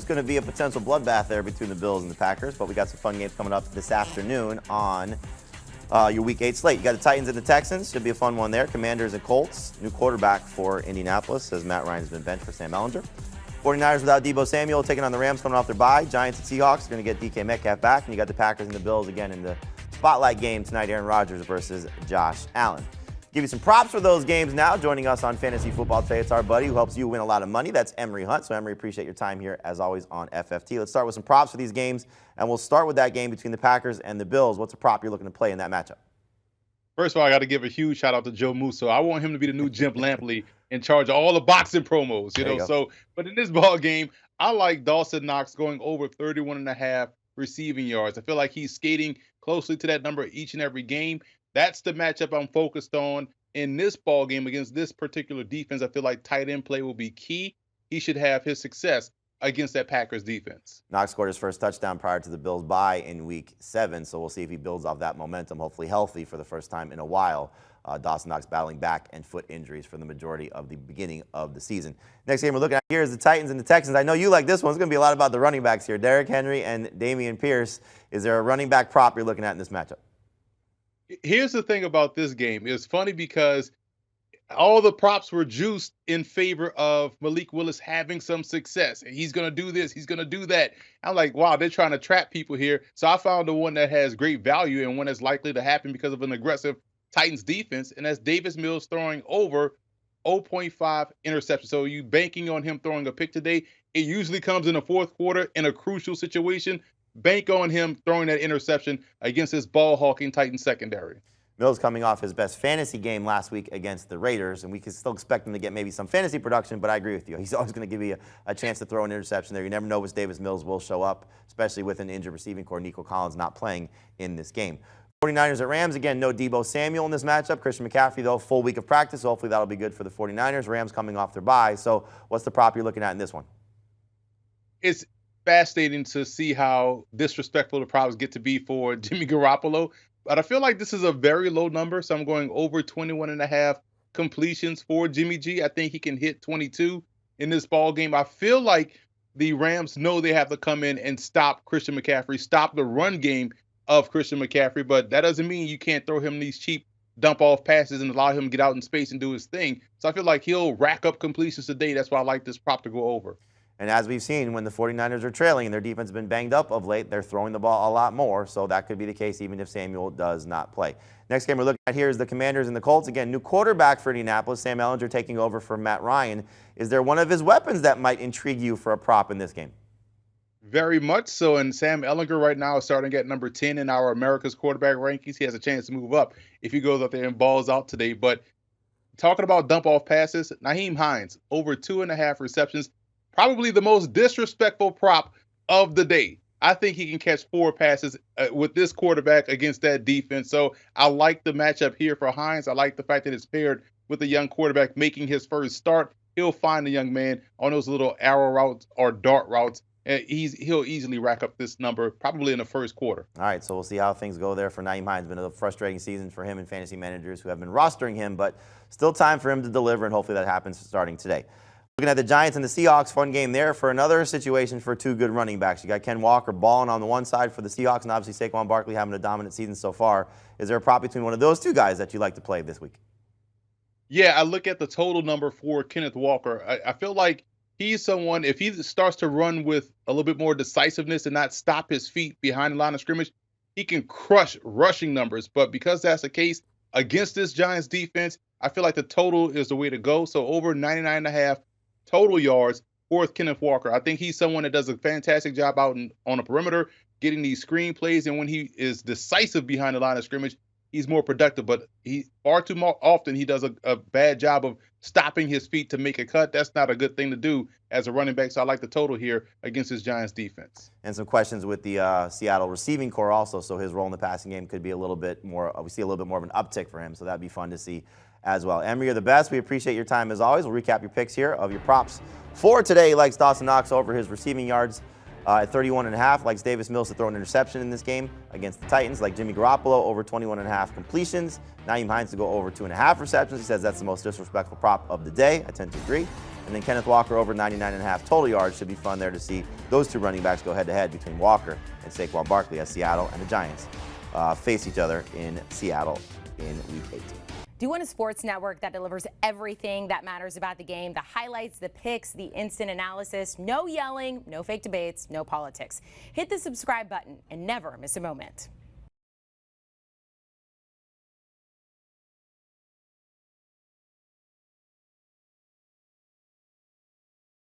going to be a potential bloodbath there between the Bills and the Packers, but we got some fun games coming up this afternoon on your Week 8 slate. You got the Titans and the Texans. Should be a fun one there. Commanders and Colts. New quarterback for Indianapolis, as Matt Ryan has been benched for Sam Ellinger. 49ers without Deebo Samuel taking on the Rams coming off their bye. Giants and Seahawks are going to get DK Metcalf back. And you got the Packers and the Bills again in the spotlight game tonight. Aaron Rodgers versus Josh Allen. Give you some props for those games now. Joining us on Fantasy Football today, it's our buddy who helps you win a lot of money. That's Emory Hunt. So, Emory, appreciate your time here, as always, on FFT. Let's start with some props for these games, and we'll start with that game between the Packers and the Bills. What's a prop you're looking to play in that matchup? First of all, I got to give a huge shout out to Joe Musso. I want him to be the new Jim Lampley in charge of all the boxing promos, you know. So, but in this ball game, I like Dawson Knox going over 31.5 receiving yards. I feel like he's skating closely to that number each and every game. That's the matchup I'm focused on in this ball game against this particular defense. I feel like tight end play will be key. He should have his success against that Packers defense. Knox scored his first touchdown prior to the Bills' bye in Week 7, so we'll see if he builds off that momentum, hopefully healthy for the first time in a while. Dawson Knox battling back and foot injuries for the majority of the beginning of the season. Next game we're looking at here is the Titans and the Texans. I know you like this one. It's going to be a lot about the running backs here. Derrick Henry and Dameon Pierce. Is there a running back prop you're looking at in this matchup? Here's the thing about this game. It's funny because all the props were juiced in favor of Malik Willis having some success. He's going to do this. He's going to do that. I'm like, wow, they're trying to trap people here. So I found the one that has great value and one that's likely to happen because of an aggressive Titans defense, and that's Davis Mills throwing over 0.5 interceptions. So you banking on him throwing a pick today. It usually comes in the fourth quarter in a crucial situation. Bank on him throwing that interception against his ball-hawking Titan secondary. Mills coming off his best fantasy game last week against the Raiders, and we can still expect him to get maybe some fantasy production, but I agree with you. He's always going to give you a chance to throw an interception there. You never know which Davis Mills will show up, especially with an injured receiving core, Nico Collins, not playing in this game. 49ers at Rams. Again, no Deebo Samuel in this matchup. Christian McCaffrey, though, full week of practice, so hopefully that'll be good for the 49ers. Rams coming off their bye. So what's the prop you're looking at in this one? It's fascinating to see how disrespectful the props get to be for Jimmy Garoppolo. But I feel like this is a very low number, so I'm going over 21.5 completions for Jimmy G. I think he can hit 22 in this ball game. I feel like the Rams know they have to come in and stop Christian McCaffrey, stop the run game of Christian McCaffrey, but that doesn't mean you can't throw him these cheap dump-off passes and allow him to get out in space and do his thing. So I feel like he'll rack up completions today. That's why I like this prop to go over. And as we've seen, when the 49ers are trailing and their defense has been banged up of late, they're throwing the ball a lot more, so that could be the case even if Samuel does not play. Next game we're looking at here is the Commanders and the Colts. Again, new quarterback for Indianapolis, Sam Ellinger taking over for Matt Ryan. Is there one of his weapons that might intrigue you for a prop in this game? Very much so, and Sam Ellinger right now is starting at number 10 in our America's quarterback rankings. He has a chance to move up if he goes out there and balls out today. But talking about dump-off passes, Nyheim Hines, over 2.5 receptions, probably the most disrespectful prop of the day. I think he can catch 4 passes with this quarterback against that defense. So I like the matchup here for Hines. I like the fact that it's paired with a young quarterback making his first start. He'll find the young man on those little arrow routes or dart routes. He'll easily rack up this number probably in the first quarter. All right, so we'll see how things go there for Nyheim Hines. It's been a frustrating season for him and fantasy managers who have been rostering him, but still time for him to deliver, and hopefully that happens starting today. Looking at the Giants and the Seahawks, fun game there for another situation for 2 good running backs. You got Ken Walker balling on the one side for the Seahawks, and obviously Saquon Barkley having a dominant season so far. Is there a prop between one of those 2 guys that you like to play this week? Yeah, I look at the total number for Kenneth Walker. I feel like he's someone, if he starts to run with a little bit more decisiveness and not stop his feet behind the line of scrimmage, he can crush rushing numbers. But because that's the case against this Giants defense, I feel like the total is the way to go. So over 99.5 total yards for Kenneth Walker. I think he's someone that does a fantastic job out on the perimeter, getting these screen plays. And when he is decisive behind the line of scrimmage, he's more productive. But he far too often he does a bad job of stopping his feet to make a cut. That's not a good thing to do as a running back. So I like the total here against his Giants defense. And some questions with the Seattle receiving core also. So his role in the passing game could be a little bit more, we see a little bit more of an uptick for him. So that'd be fun to see as well. Emory, you're the best. We appreciate your time as always. We'll recap your picks here of your props for today. He likes Dawson Knox over his receiving yards at 31.5. Likes Davis Mills to throw an interception in this game against the Titans. Like Jimmy Garoppolo over 21.5 completions. Nyheim Hines to go over 2.5 receptions. He says that's the most disrespectful prop of the day. I tend to agree. And then Kenneth Walker over 99.5 total yards. Should be fun there to see those two running backs go head-to-head between Walker and Saquon Barkley as Seattle and the Giants face each other in Seattle in Week 18. Do you want a sports network that delivers everything that matters about the game? The highlights, the picks, the instant analysis, no yelling, no fake debates, no politics. Hit the subscribe button and never miss a moment.